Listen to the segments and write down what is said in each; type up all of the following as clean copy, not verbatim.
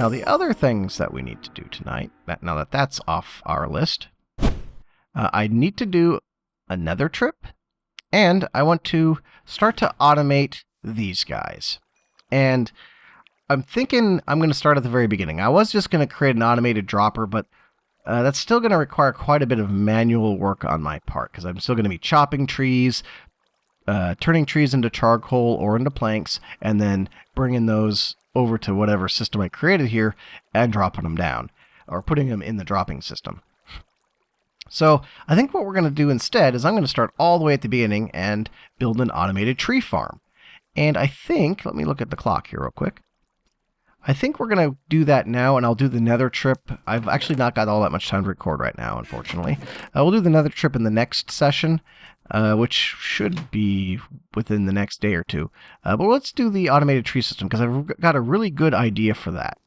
Now the other things that we need to do tonight, now that that's off our list, I need to do another trip, and I want to start to automate these guys. And I'm thinking I'm going to start at the very beginning. I was just going to create an automated dropper, but that's still going to require quite a bit of manual work on my part, because I'm still going to be chopping trees, turning trees into charcoal or into planks, and then bringing those over to whatever system I created here and dropping them down, or putting them in the dropping system. So I think what we're going to do instead is I'm going to start all the way at the beginning and build an automated tree farm. And I think, let me look at the clock here real quick. I think we're going to do that now, and I'll do the nether trip. I've actually not got all that much time to record right now, unfortunately. We'll do the nether trip in the next session, which should be within the next day or two. But let's do the automated tree system, because I've got a really good idea for that.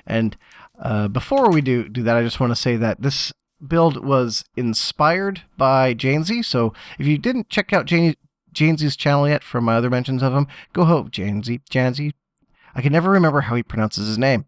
And before we do that, I just want to say that this build was inspired by Janesy. So if you didn't check out Janesy's channel yet from my other mentions of him, go hope Janesy. I can never remember how he pronounces his name,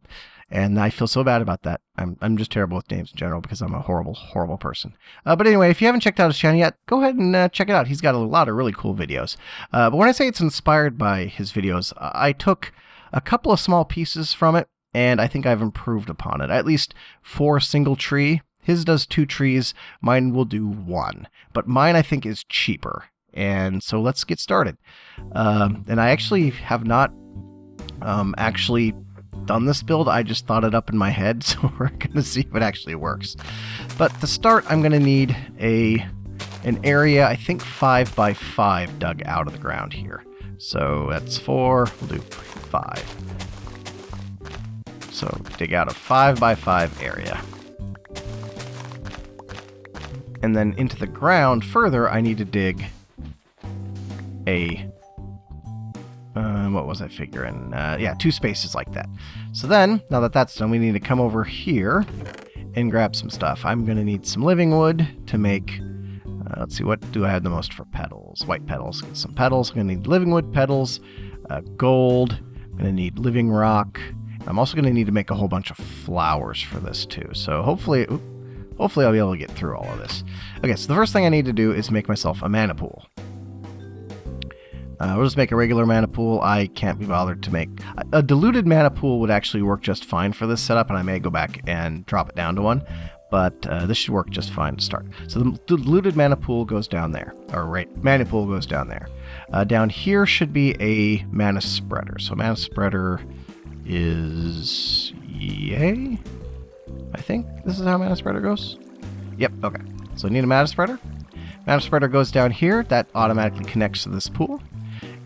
and I feel so bad about that. I'm just terrible with names in general because I'm a horrible, horrible person. But anyway, if you haven't checked out his channel yet, go ahead and check it out. He's got a lot of really cool videos. But when I say it's inspired by his videos, I took a couple of small pieces from it, and I think I've improved upon it. At least for a single tree. His does 2 trees, mine will do 1. But mine, I think, is cheaper. And so let's get started. And I actually have not actually done this build. I just thought it up in my head, so we're going to see if it actually works. But to start, I'm going to need an area, I think 5 by 5 dug out of the ground here. So that's 4, we'll do 5. So dig out a 5 by 5 area. And then into the ground further, I need to dig a, what was I figuring? Yeah, 2 spaces like that. So then, now that that's done, we need to come over here and grab some stuff. I'm going to need some living wood to make, let's see, what do I have the most for petals? White petals. Get some petals. I'm going to need living wood petals, gold. I'm going to need living rock. I'm also going to need to make a whole bunch of flowers for this too. So hopefully I'll be able to get through all of this. Okay, so the first thing I need to do is make myself a mana pool. We'll just make a regular mana pool. I can't be bothered to make... A diluted mana pool would actually work just fine for this setup, and I may go back and drop it down to one. But this should work just fine to start. So the diluted mana pool goes down there. Or right, mana pool goes down there. Down here should be a mana spreader. So mana spreader is... Yay? I think this is how mana spreader goes. Yep, okay. So I need a mana spreader. Mana spreader goes down here. That automatically connects to this pool.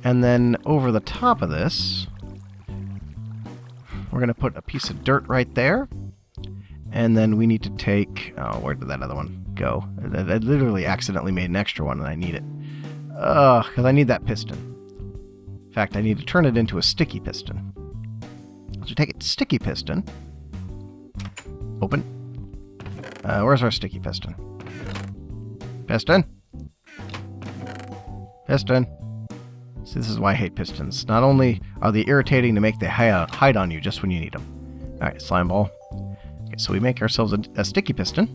And then over the top of this, we're going to put a piece of dirt right there. And then we need to take... Oh, where did that other one go? I literally accidentally made an extra one, and I need it. Because I need that piston. In fact, I need to turn it into a sticky piston. So take a sticky piston. Open. Where's our sticky piston? Piston? Piston. See, this is why I hate pistons. Not only are they irritating to make they hide on you just when you need them. Alright, slime ball. Okay, so we make ourselves a sticky piston.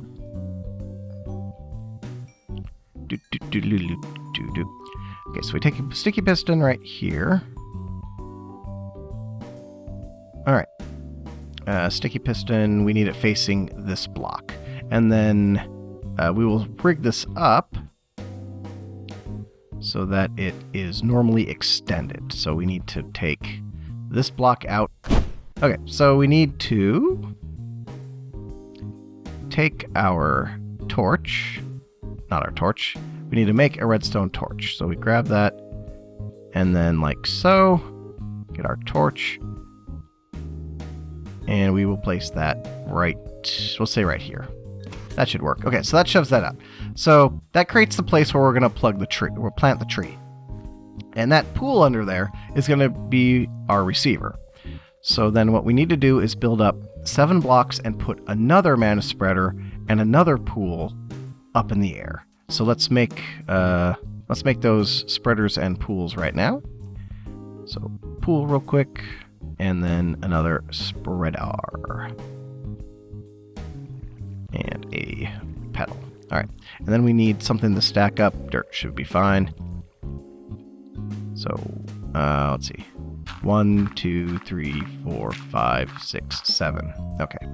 Okay, so we take a sticky piston right here. Alright. Sticky piston, we need it facing this block. And then we will rig this up so that it is normally extended. So we need to take this block out. Okay, so we need to take our torch, not our torch, we need to make a redstone torch. So we grab that, and then like so, get our torch, and we will place that right, we'll say right here. That should work. Okay, so that shoves that up. So that creates the place where we're going to plug the tree, we'll plant the tree. And that pool under there is going to be our receiver. So then what we need to do is build up 7 blocks and put another mana spreader and another pool up in the air. So let's make those spreaders and pools right now. So pool real quick, and then another spreader. And a pedal. Alright, and then we need something to stack up. Dirt should be fine. So, let's see. 1, 2, 3, 4, 5, 6, 7. Okay.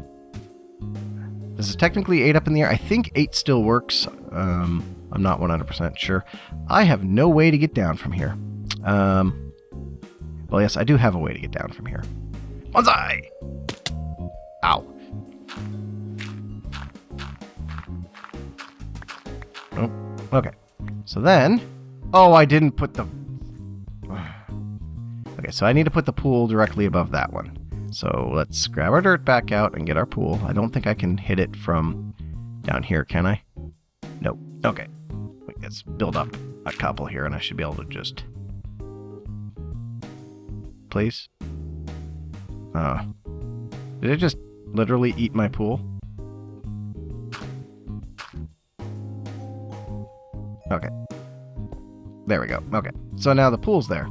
This is technically 8 up in the air. I think 8 still works. I'm not 100% sure. I have no way to get down from here. Well, yes, I do have a way to get down from here. Bonsai! Ow. Oh, okay. So then... Oh, I didn't put the... Okay, so I need to put the pool directly above that one. So let's grab our dirt back out and get our pool. I don't think I can hit it from down here, can I? Nope. Okay. Let's build up a couple here, and I should be able to just... Please? Did it just literally eat my pool? Okay. There we go. Okay. So now the pool's there.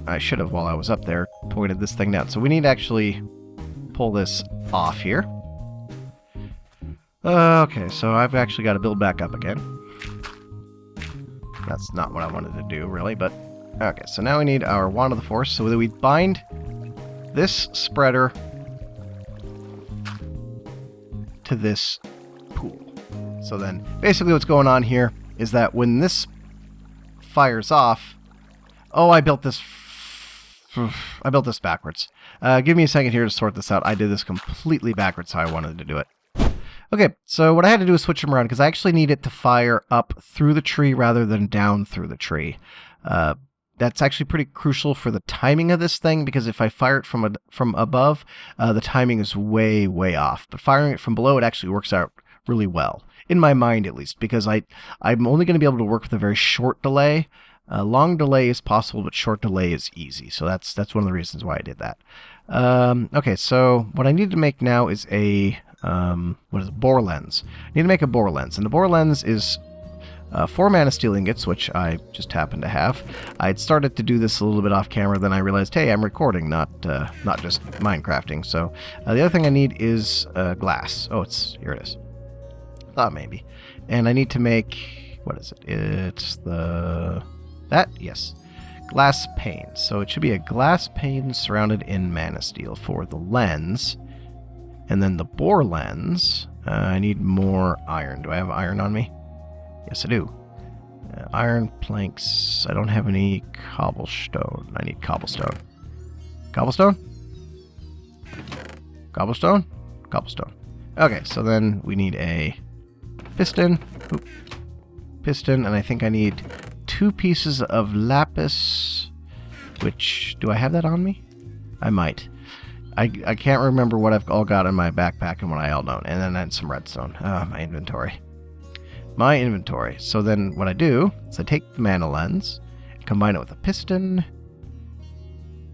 I should have, while I was up there, pointed this thing down. So we need to actually pull this off here. Okay, so I've actually got to build back up again. That's not what I wanted to do, really, but... Okay, so now we need our Wand of the Force, so that we bind this spreader to this pool. So then, basically what's going on here is that when this fires off... Oh, I built this backwards. Give me a second here to sort this out. I did this completely backwards how I wanted to do it. Okay, so what I had to do is switch them around, because I actually need it to fire up through the tree rather than down through the tree. That's actually pretty crucial for the timing of this thing, because if I fire it from above, the timing is way, way off. But firing it from below, it actually works out really well. In my mind, at least, because I'm only going to be able to work with a very short delay. Long delay is possible, but short delay is easy. So that's one of the reasons why I did that. Okay, so what I need to make now is a bore lens. I need to make a bore lens, and the bore lens is 4 mana steel ingots, which I just happen to have. I had started to do this a little bit off camera, then I realized, hey, I'm recording, not just Minecrafting. So the other thing I need is glass. Oh, here it is. Thought maybe. And I need to make, what is it? It's yes. Glass pane. So it should be a glass pane surrounded in mana steel for the lens. And then the bore lens, I need more iron. Do I have iron on me? Yes, I do. Iron planks. I don't have any cobblestone. I need cobblestone. Cobblestone? Cobblestone? Cobblestone. Okay, so then we need a piston. Oop. Piston, and I think I need 2 pieces of lapis, which... Do I have that on me? I might. I can't remember what I've all got in my backpack and what I all don't. And then some redstone. My inventory. My inventory. So then what I do is I take the mana lens, combine it with a piston,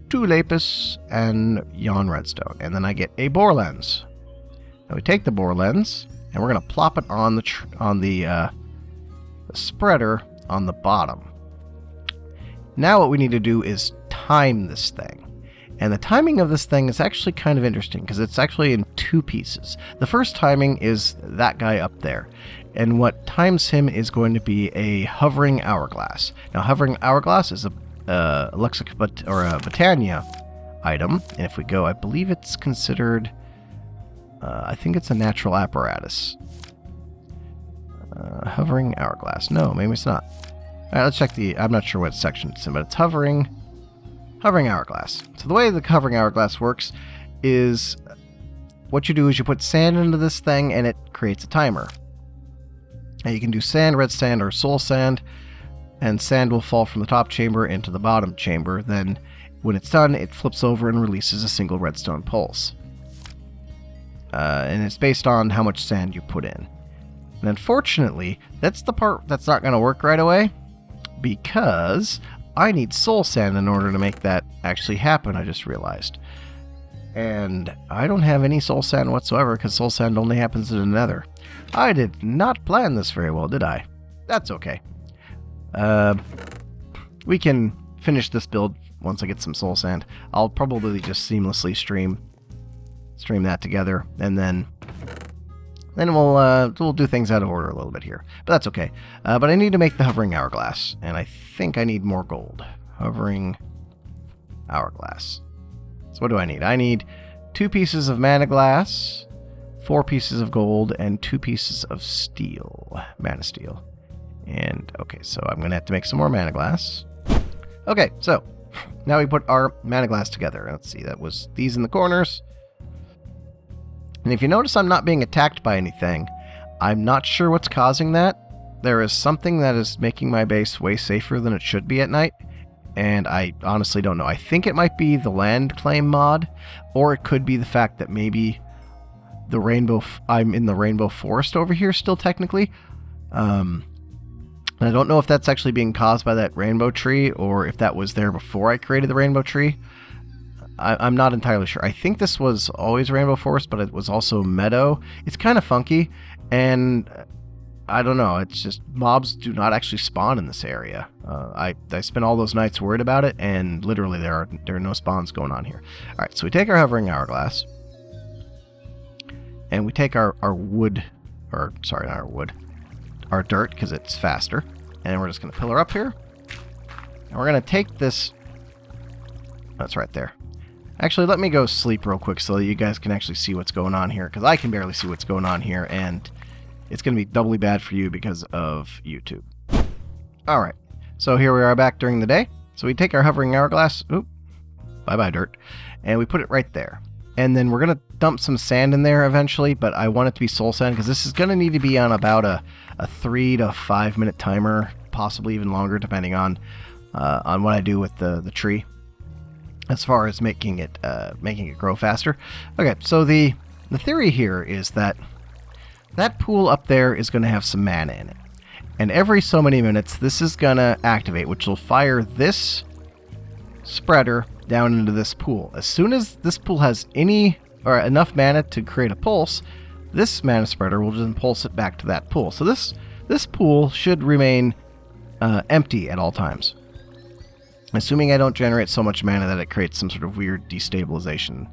2 lapis, and yon redstone. And then I get a bore lens. Now we take the bore lens, and we're going to plop it on the spreader on the bottom. Now what we need to do is time this thing. And the timing of this thing is actually kind of interesting, because it's actually in 2 pieces. The first timing is that guy up there. And what times him is going to be a hovering hourglass. Now, hovering hourglass is a Botania item. And if we go, I believe it's considered... I think it's a natural apparatus. Hovering hourglass. No, maybe it's not. Alright, let's check I'm not sure what section it's in, but it's hovering hourglass. So the way the hovering hourglass works is what you do is you put sand into this thing and it creates a timer. Now you can do sand, red sand, or soul sand, and sand will fall from the top chamber into the bottom chamber. Then when it's done, it flips over and releases a single redstone pulse. And it's based on how much sand you put in. And unfortunately, that's the part that's not going to work right away, because I need soul sand in order to make that actually happen, I just realized. And I don't have any soul sand whatsoever, because soul sand only happens in the nether. I did not plan this very well, did I? That's okay. We can finish this build once I get some soul sand. I'll probably just seamlessly stream that together, and then we'll do things out of order a little bit here. But that's okay. But I need to make the hovering hourglass, and I think I need more gold. Hovering hourglass. So what do I need? I need 2 pieces of mana glass, 4 pieces of gold, and 2 pieces of steel. Mana steel. And, okay, so I'm going to have to make some more mana glass. Okay, so now we put our mana glass together. Let's see, that was these in the corners. And if you notice I'm not being attacked by anything, I'm not sure what's causing that. There is something that is making my base way safer than it should be at night, and I honestly don't know. I think it might be the land claim mod, or it could be the fact that maybe I'm in the rainbow forest over here still technically. And I don't know if that's actually being caused by that rainbow tree, or if that was there before I created the rainbow tree. I'm not entirely sure. I think this was always rainbow forest, but it was also meadow. It's kind of funky, and I don't know. It's just mobs do not actually spawn in this area. I spent all those nights worried about it, and literally there are no spawns going on here. All right, so we take our hovering hourglass, and we take our wood, or sorry, not our wood, our dirt, because it's faster, and we're just going to pillar up here, and we're going to take this. That's right there. Actually, let me go sleep real quick so that you guys can actually see what's going on here, because I can barely see what's going on here, and it's going to be doubly bad for you because of YouTube. Alright, so here we are back during the day. So we take our hovering hourglass, bye-bye dirt, and we put it right there. And then we're going to dump some sand in there eventually, but I want it to be soul sand, because this is going to need to be on about a 3 to 5 minute timer, possibly even longer, depending on what I do with the tree, as far as making it grow faster. Okay, so the theory here is that pool up there is going to have some mana in it. And every so many minutes, this is going to activate, which will fire this spreader down into this pool. As soon as this pool has enough mana to create a pulse, this mana spreader will just pulse it back to that pool. So this pool should remain empty at all times, assuming I don't generate so much mana that it creates some sort of weird destabilization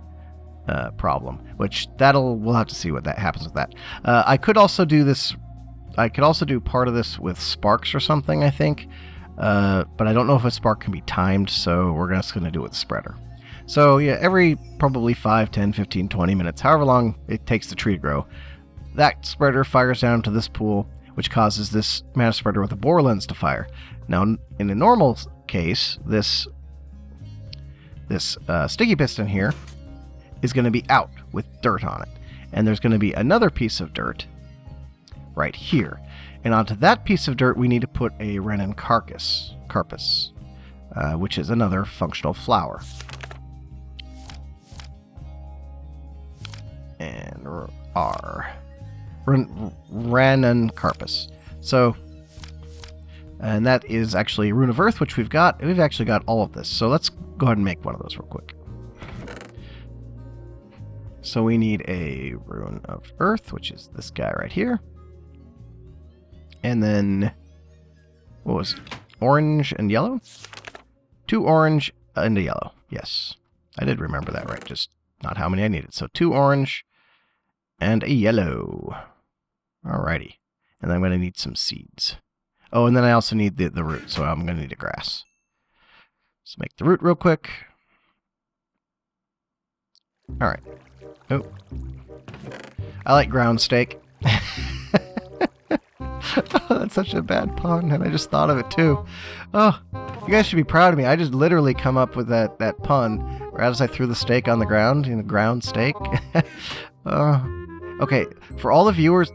problem, which we'll have to see what that happens with that. I could also do this. I could also do part of this with sparks or something, I think, but I don't know if a spark can be timed, so we're just going to do it with the spreader. So yeah, every probably 5, 10, 15, 20 minutes, however long it takes the tree to grow, that spreader fires down to this pool, which causes this mana spreader with a bore lens to fire. Now, in a normal case, this sticky piston here is going to be out with dirt on it, and there's going to be another piece of dirt right here, and onto that piece of dirt we need to put a Renin carpus, which is another functional flower. And Renin carpus. So, and that is actually Rune of Earth, which we've got. We've actually got all of this. So let's go ahead and make one of those real quick. So we need a Rune of Earth, which is this guy right here. And then, what was it? Orange and yellow? 2 orange and a yellow. Yes, I did remember that right, just not how many I needed. So 2 orange and a yellow. Alrighty. And then I'm going to need some seeds. Oh, and then I also need the root, so I'm going to need a grass. So make the root real quick. Alright. Oh. I like ground steak. Oh, that's such a bad pun, and I just thought of it too. Oh, you guys should be proud of me. I just literally come up with that pun right as I threw the steak on the ground, ground steak. Okay, for all the viewers...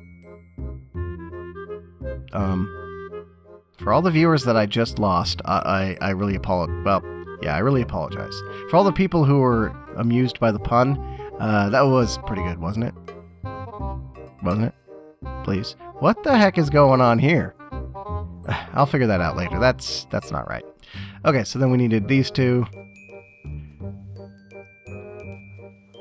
for all the viewers that I just lost, I really apologize. Well, yeah, I really apologize. For all the people who were amused by the pun, that was pretty good, wasn't it? Wasn't it? Please. What the heck is going on here? I'll figure that out later. That's not right. Okay, so then we needed these 2.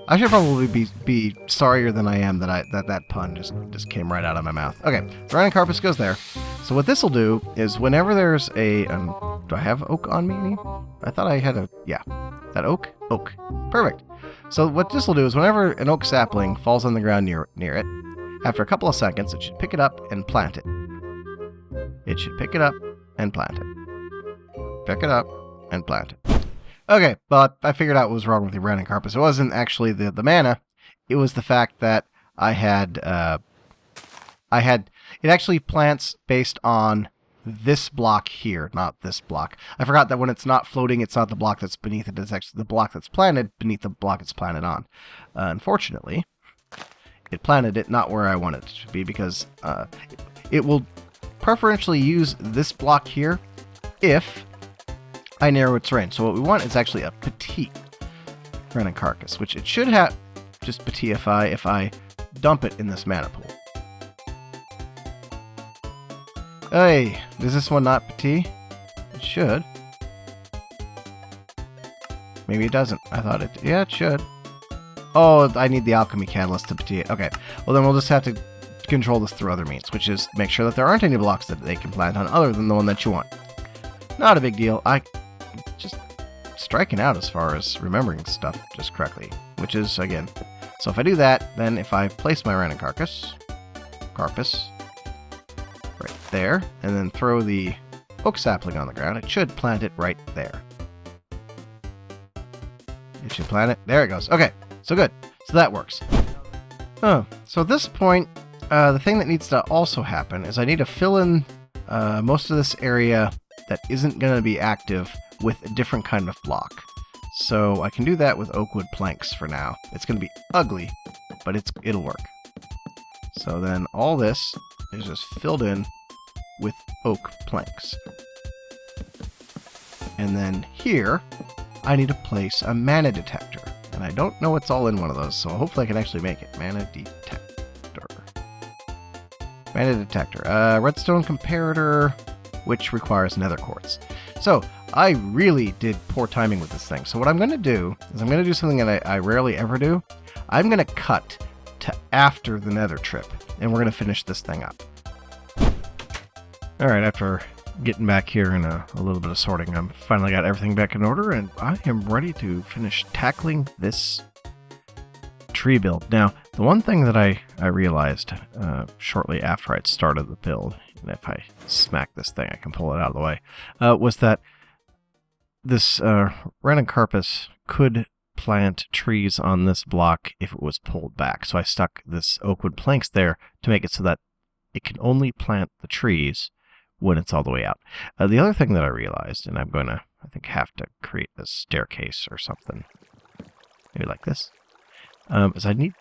I should probably be sorrier than I am that pun just came right out of my mouth. Okay, the Renin carpus goes there. So what this will do is whenever there's a Do I have oak on me? I thought I had a... Yeah. That oak? Oak. Perfect. So what this will do is whenever an oak sapling falls on the ground near it, after a couple of seconds, it should pick it up and plant it. It should pick it up and plant it. Pick it up and plant it. Okay, but I figured out what was wrong with the random carpus. It wasn't actually the mana. It was the fact that I had... It actually plants based on this block here, not this block. I forgot that when it's not floating, it's not the block that's beneath it. It's actually the block that's planted beneath the block it's planted on. Unfortunately, it planted it not where I wanted it to be because it will preferentially use this block here if I narrow its range. So what we want is actually a petite random carcass, which it should have just petite if I dump it in this mana pool. Hey, is this one not petite? It should. Maybe it doesn't. I thought it... Yeah, it should. Oh, I need the alchemy catalyst to petite. Okay, well then we'll just have to control this through other means, which is make sure that there aren't any blocks that they can plant on other than the one that you want. Not a big deal. I just striking out as far as remembering stuff just correctly, which is, again... So if I do that, then if I place my random carpus, right there, and then throw the oak sapling on the ground, it should plant it right there. It should plant it. There it goes. Okay, so good. So that works. Oh, so at this point, the thing that needs to also happen is I need to fill in most of this area that isn't going to be active with a different kind of block. So I can do that with oak wood planks for now. It's going to be ugly, but it'll work. So then all this is just filled in with oak planks. And then here, I need to place a mana detector. And I don't know what's all in one of those, so hopefully I can actually make it. Mana detector. Mana detector. Redstone comparator, which requires nether quartz. So, I really did poor timing with this thing. So what I'm going to do is I'm going to do something that I rarely ever do. I'm going to cut to after the nether trip, and we're going to finish this thing up. Alright, after getting back here and a little bit of sorting, I've finally got everything back in order, and I am ready to finish tackling this tree build. Now, the one thing that I realized shortly after I'd started the build, and if I smack this thing I can pull it out of the way, was that this random carpus could plant trees on this block if it was pulled back. So I stuck this oak wood planks there to make it so that it can only plant the trees when it's all the way out. The other thing that I realized, and I'm going to, I think, have to create a staircase or something, maybe like this, is I need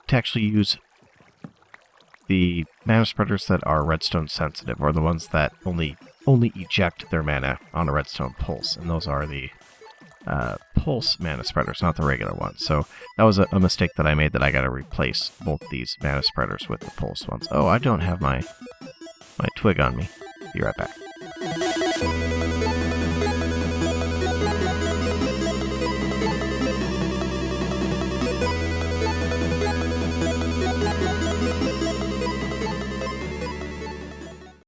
to actually use the mana spreaders that are redstone sensitive, or the ones that only eject their mana on a redstone pulse, and those are the pulse mana spreaders, not the regular ones. So that was a mistake that I made, that I got to replace both these mana spreaders with the pulse ones. Oh, I don't have my twig on me. Be right back.